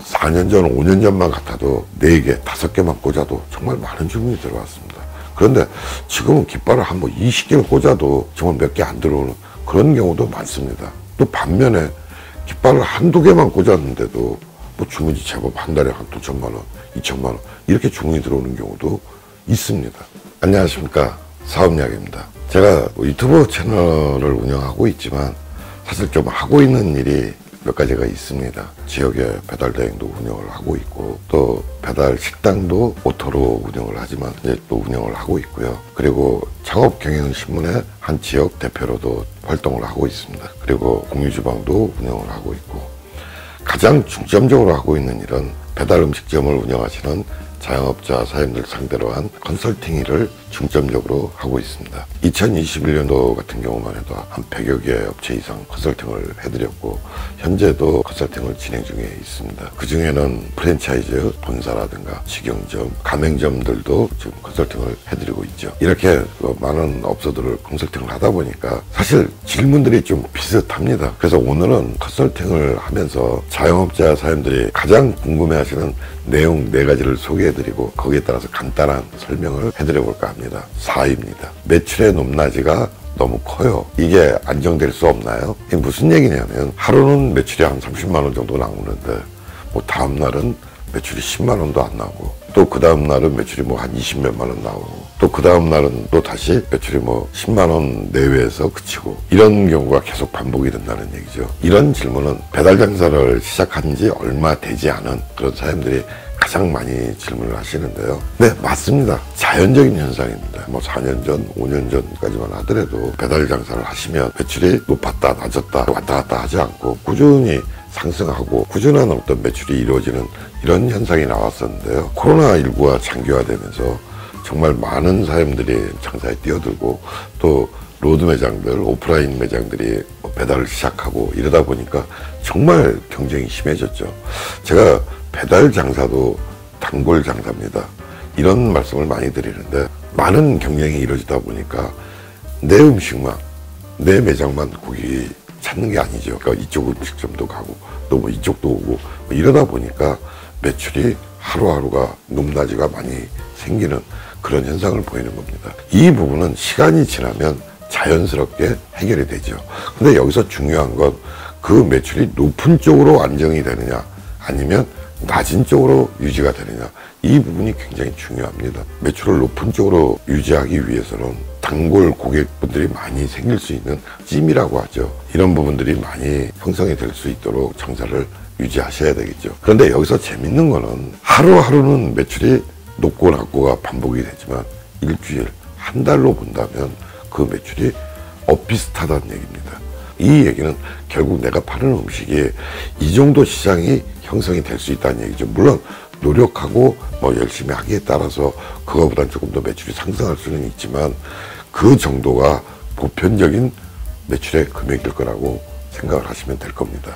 4년 전, 5년 전만 같아도 4개, 5개만 꽂아도 정말 많은 주문이 들어왔습니다. 그런데 지금은 깃발을 한 20개를 꽂아도 정말 몇 개 안 들어오는 그런 경우도 많습니다. 또 반면에 깃발을 한두 개만 꽂았는데도 주문이 제법 한 달에 한 2천만 원, 2천만 원 이렇게 주문이 들어오는 경우도 있습니다. 안녕하십니까, 사업약입니다. 제가 유튜브 채널을 운영하고 있지만 사실 좀 하고 있는 일이 몇 가지가 있습니다. 지역에 배달 대행도 운영을 하고 있고, 또 배달 식당도 오토로 운영을 하지만 이제 또 운영을 하고 있고요. 그리고 창업경영신문의 한 지역 대표로도 활동을 하고 있습니다. 그리고 공유주방도 운영을 하고 있고, 가장 중점적으로 하고 있는 일은 배달 음식점을 운영하시는 자영업자 사장님들 상대로 한 컨설팅 일을 중점적으로 하고 있습니다. 2021년도 같은 경우만 해도 한 100여 개 업체 이상 컨설팅을 해드렸고, 현재도 컨설팅을 진행 중에 있습니다. 그 중에는 프랜차이즈 본사라든가 직영점, 가맹점들도 지금 컨설팅을 해드리고 있죠. 이렇게 많은 업소들을 컨설팅을 하다 보니까 사실 질문들이 좀 비슷합니다. 그래서 오늘은 컨설팅을 하면서 자영업자 사장님들이 가장 궁금해하시는 내용 4가지를 소개해드리고 거기에 따라서 간단한 설명을 해드려볼까 합니다. 4입니다. 매출의 높낮이가 너무 커요. 이게 안정될 수 없나요? 이게 무슨 얘기냐면, 하루는 매출이 한 30만 원 정도 나오는데 다음 날은 매출이 10만 원도 안 나오고, 또 그 다음 날은 매출이 한 20몇만 원 나오고, 또 그 다음 날은 또 다시 매출이 10만 원 내외에서 그치고, 이런 경우가 계속 반복이 된다는 얘기죠. 이런 질문은 배달 장사를 시작한 지 얼마 되지 않은 그런 사람들이 가장 많이 질문을 하시는데요. 네, 맞습니다. 자연적인 현상입니다. 4년 전, 5년 전까지만 하더라도 배달 장사를 하시면 매출이 높았다, 낮았다, 왔다 갔다 하지 않고 꾸준히 상승하고 꾸준한 어떤 매출이 이루어지는 이런 현상이 나왔었는데요. 코로나19가 장기화되면서 정말 많은 사람들이 장사에 뛰어들고, 또 로드 매장들, 오프라인 매장들이 배달을 시작하고 이러다 보니까 정말 경쟁이 심해졌죠. 제가 배달 장사도 단골 장사입니다. 이런 말씀을 많이 드리는데, 많은 경쟁이 이루어지다 보니까 내 음식만, 내 매장만 고객이 찾는 게 아니죠. 그러니까 이쪽 음식점도 가고 또 이쪽도 오고 이러다 보니까 매출이 하루하루가 높낮이가 많이 생기는 그런 현상을 보이는 겁니다. 이 부분은 시간이 지나면 자연스럽게 해결이 되죠. 근데 여기서 중요한 건 그 매출이 높은 쪽으로 안정이 되느냐, 아니면 낮은 쪽으로 유지가 되느냐, 이 부분이 굉장히 중요합니다. 매출을 높은 쪽으로 유지하기 위해서는 단골 고객분들이 많이 생길 수 있는 찜이라고 하죠. 이런 부분들이 많이 형성이 될 수 있도록 장사를 유지하셔야 되겠죠. 그런데 여기서 재밌는 거는 하루하루는 매출이 높고 낮고가 반복이 되지만 일주일, 한 달로 본다면 그 매출이 엇비슷하다는 얘기입니다. 이 얘기는 결국 내가 파는 음식이 이 정도 시장이 형성이 될 수 있다는 얘기죠. 물론 노력하고 열심히 하기에 따라서 그거보단 조금 더 매출이 상승할 수는 있지만 그 정도가 보편적인 매출의 금액일 거라고 생각을 하시면 될 겁니다.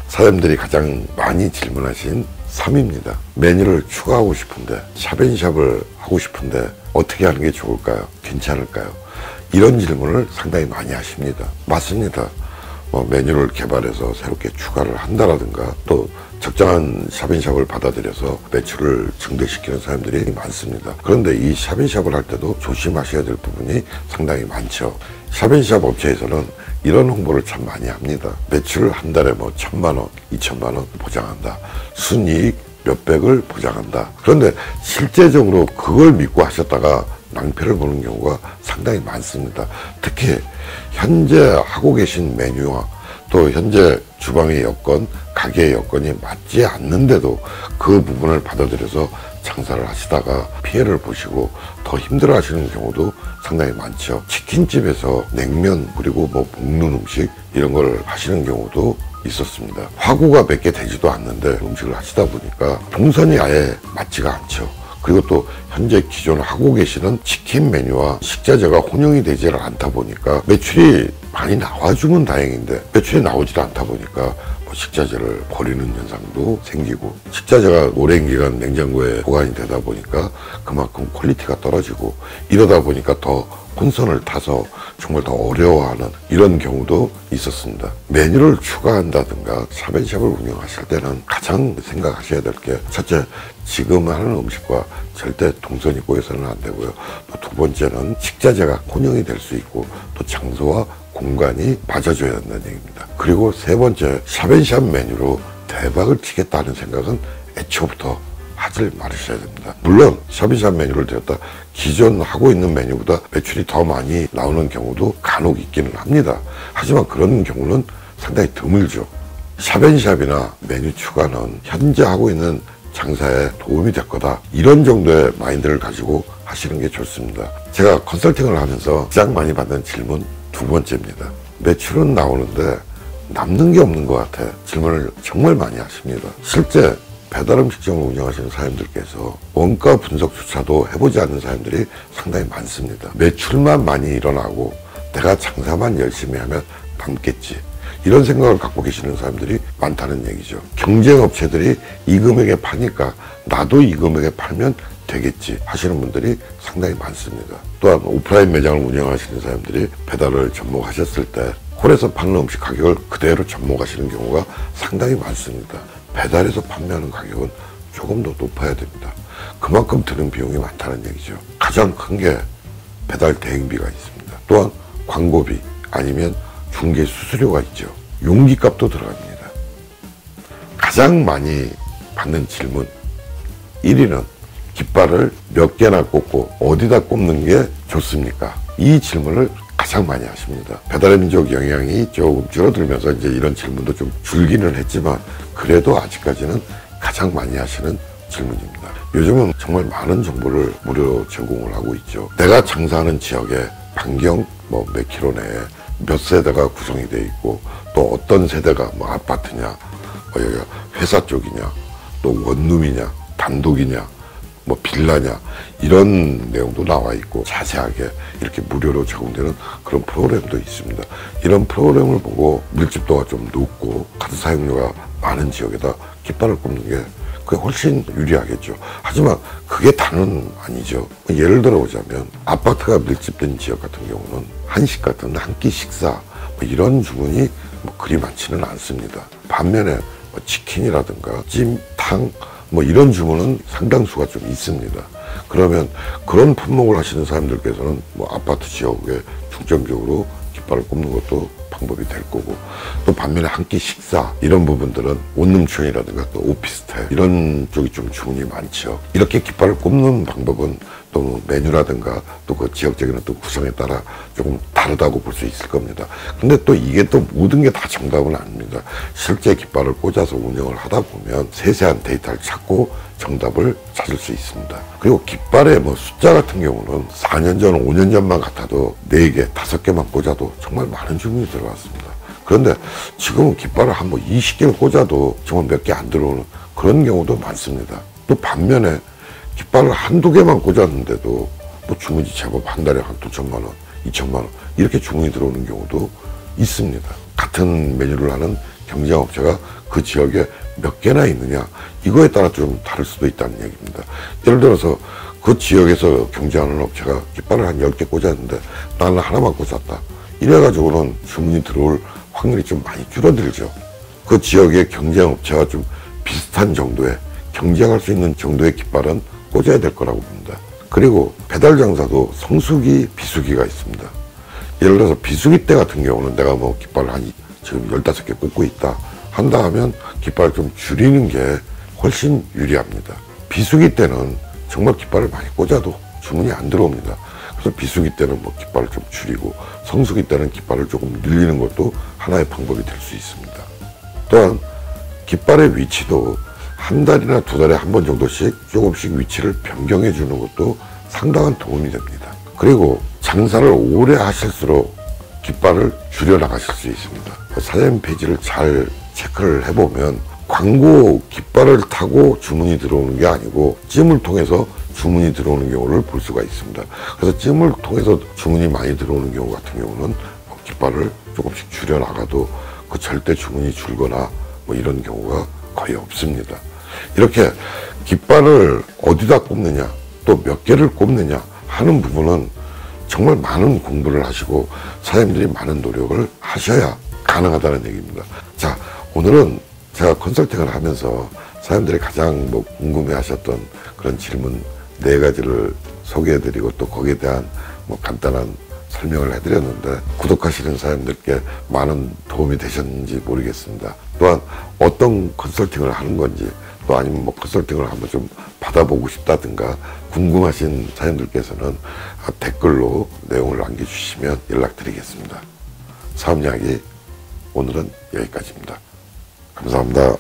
사람들이 가장 많이 질문하신 3입니다. 메뉴를 추가하고 싶은데, 샵앤샵을 하고 싶은데 어떻게 하는 게 좋을까요? 괜찮을까요? 이런 질문을 상당히 많이 하십니다. 맞습니다. 메뉴를 개발해서 새롭게 추가를 한다라든가, 또 적정한 샵앤샵을 받아들여서 매출을 증대시키는 사람들이 많습니다. 그런데 이 샵앤샵을 할 때도 조심하셔야 될 부분이 상당히 많죠. 샵앤샵 업체에서는 이런 홍보를 참 많이 합니다. 매출 한 달에 1,000만 원, 2천만 원 보장한다. 순이익 몇백을 보장한다. 그런데 실제적으로 그걸 믿고 하셨다가 낭패를 보는 경우가 상당히 많습니다. 특히 현재 하고 계신 메뉴와 또 현재 주방의 여건, 가게의 여건이 맞지 않는데도 그 부분을 받아들여서 장사를 하시다가 피해를 보시고 더 힘들어 하시는 경우도 상당히 많죠. 치킨집에서 냉면, 그리고 볶는 음식 이런 걸 하시는 경우도 있었습니다. 화구가 몇 개 되지도 않는데 음식을 하시다 보니까 동선이 아예 맞지가 않죠. 그리고 또 현재 기존 하고 계시는 치킨 메뉴와 식자재가 혼용이 되지를 않다 보니까 매출이 많이 나와주면 다행인데 매출이 나오지 않다 보니까 식자재를 버리는 현상도 생기고, 식자재가 오랜 기간 냉장고에 보관이 되다 보니까 그만큼 퀄리티가 떨어지고, 이러다 보니까 더 혼선을 타서 정말 더 어려워하는 이런 경우도 있었습니다. 메뉴를 추가한다든가 샵앤샵을 운영하실 때는 가장 생각하셔야 될 게, 첫째, 지금 하는 음식과 절대 동선이 꼬여서는 안 되고요. 또 두 번째는 식자재가 혼용이 될 수 있고, 또 장소와 공간이 맞아줘야 된다는 얘기입니다. 그리고 세 번째, 샵앤샵 메뉴로 대박을 치겠다는 생각은 애초부터 하지 말으셔야 됩니다. 물론 샵앤샵 메뉴를 들였다 기존 하고 있는 메뉴보다 매출이 더 많이 나오는 경우도 간혹 있기는 합니다. 하지만 그런 경우는 상당히 드물죠. 샵앤샵이나 메뉴 추가는 현재 하고 있는 장사에 도움이 될 거다, 이런 정도의 마인드를 가지고 하시는 게 좋습니다. 제가 컨설팅을 하면서 가장 많이 받는 질문 두 번째입니다. 매출은 나오는데 남는 게 없는 것 같아, 질문을 정말 많이 하십니다. 실제 배달음식점을 운영하시는 사장님들께서 원가 분석조차도 해보지 않는 사람들이 상당히 많습니다. 매출만 많이 일어나고 내가 장사만 열심히 하면 남겠지, 이런 생각을 갖고 계시는 사람들이 많다는 얘기죠. 경쟁업체들이 이 금액에 파니까 나도 이 금액에 팔면 되겠지 하시는 분들이 상당히 많습니다. 또한 오프라인 매장을 운영하시는 사람들이 배달을 접목하셨을 때 홀에서 파는 음식 가격을 그대로 접목하시는 경우가 상당히 많습니다. 배달에서 판매하는 가격은 조금 더 높아야 됩니다. 그만큼 드는 비용이 많다는 얘기죠. 가장 큰 게 배달 대행비가 있습니다. 또한 광고비 아니면 중개 수수료가 있죠. 용기값도 들어갑니다. 가장 많이 받는 질문 1위는 깃발을 몇 개나 꽂고 어디다 꽂는 게 좋습니까? 이 질문을 가장 많이 하십니다. 배달의 민족 영향이 조금 줄어들면서 이제 이런 질문도 좀 줄기는 했지만, 그래도 아직까지는 가장 많이 하시는 질문입니다. 요즘은 정말 많은 정보를 무료로 제공을 하고 있죠. 내가 장사하는 지역에 반경 몇 킬로 내에 몇 세대가 구성이 되어 있고, 또 어떤 세대가 아파트냐, 여기가 회사 쪽이냐, 또 원룸이냐, 단독이냐, 빌라냐, 이런 내용도 나와 있고 자세하게 이렇게 무료로 제공되는 그런 프로그램도 있습니다. 이런 프로그램을 보고 밀집도가 좀 높고 카드 사용료가 많은 지역에다 깃발을 꽂는 게 그게 훨씬 유리하겠죠. 하지만 그게 다는 아니죠. 예를 들어 보자면 아파트가 밀집된 지역 같은 경우는 한식 같은 한 끼 식사 이런 주문이 그리 많지는 않습니다. 반면에 치킨이라든가 찜, 탕 이런 주문은 상당수가 좀 있습니다. 그러면 그런 품목을 하시는 사람들께서는 아파트 지역에 중점적으로 깃발을 꼽는 것도 방법이 될 거고, 또 반면에 한 끼 식사 이런 부분들은 원룸촌이라든가 또 오피스텔 이런 쪽이 좀 주문이 많죠. 이렇게 깃발을 꼽는 방법은 또 메뉴라든가 또 그 지역적인 또 구성에 따라 조금 다르다고 볼 수 있을 겁니다. 근데 또 이게 또 모든 게 다 정답은 아닙니다. 실제 깃발을 꽂아서 운영을 하다 보면 세세한 데이터를 찾고 정답을 찾을 수 있습니다. 그리고 깃발의 숫자 같은 경우는 4년 전, 5년 전만 같아도 4개, 5개만 꽂아도 정말 많은 주문이 들어왔습니다. 그런데 지금은 깃발을 한 20개를 꽂아도 정말 몇 개 안 들어오는 그런 경우도 많습니다. 또 반면에 깃발을 한두 개만 꽂았는데도 주문이 제법 한 달에 한 2천만 원, 2천만 원 이렇게 주문이 들어오는 경우도 있습니다. 같은 메뉴를 하는 경쟁업체가 그 지역에 몇 개나 있느냐 이거에 따라 좀 다를 수도 있다는 얘기입니다. 예를 들어서 그 지역에서 경쟁하는 업체가 깃발을 한 10개 꽂았는데 나는 하나만 꽂았다, 이래가지고는 주문이 들어올 확률이 좀 많이 줄어들죠. 그 지역의 경쟁업체와 좀 비슷한 정도의 경쟁할 수 있는 정도의 깃발은 꽂아야 될 거라고 봅니다. 그리고 배달 장사도 성수기, 비수기가 있습니다. 예를 들어서 비수기 때 같은 경우는 내가 깃발을 지금 15개 꽂고 있다 한다 하면 깃발을 좀 줄이는 게 훨씬 유리합니다. 비수기 때는 정말 깃발을 많이 꽂아도 주문이 안 들어옵니다. 그래서 비수기 때는 깃발을 좀 줄이고 성수기 때는 깃발을 조금 늘리는 것도 하나의 방법이 될 수 있습니다. 또한 깃발의 위치도 한 달이나 2달에 한 번 정도씩 조금씩 위치를 변경해 주는 것도 상당한 도움이 됩니다. 그리고 장사를 오래 하실수록 깃발을 줄여 나가실 수 있습니다. 사장님 페이지를 잘 체크를 해보면 광고 깃발을 타고 주문이 들어오는 게 아니고 찜을 통해서 주문이 들어오는 경우를 볼 수가 있습니다. 그래서 찜을 통해서 주문이 많이 들어오는 경우 같은 경우는 깃발을 조금씩 줄여 나가도 그 절대 주문이 줄거나 뭐 이런 경우가 거의 없습니다. 이렇게 깃발을 어디다 꼽느냐, 또 몇 개를 꼽느냐 하는 부분은 정말 많은 공부를 하시고 사장님들이 많은 노력을 하셔야 가능하다는 얘기입니다. 자, 오늘은 제가 컨설팅을 하면서 사장님들이 가장 뭐 궁금해 하셨던 그런 질문 4가지를 소개해드리고 또 거기에 대한 뭐 간단한 설명을 해드렸는데, 구독하시는 사장님들께 많은 도움이 되셨는지 모르겠습니다. 또한 어떤 컨설팅을 하는 건지, 또 아니면 뭐 컨설팅을 한번 좀 받아보고 싶다든가 궁금하신 사장님들께서는 댓글로 내용을 남겨주시면 연락드리겠습니다. 사업 이야기 오늘은 여기까지입니다. 감사합니다.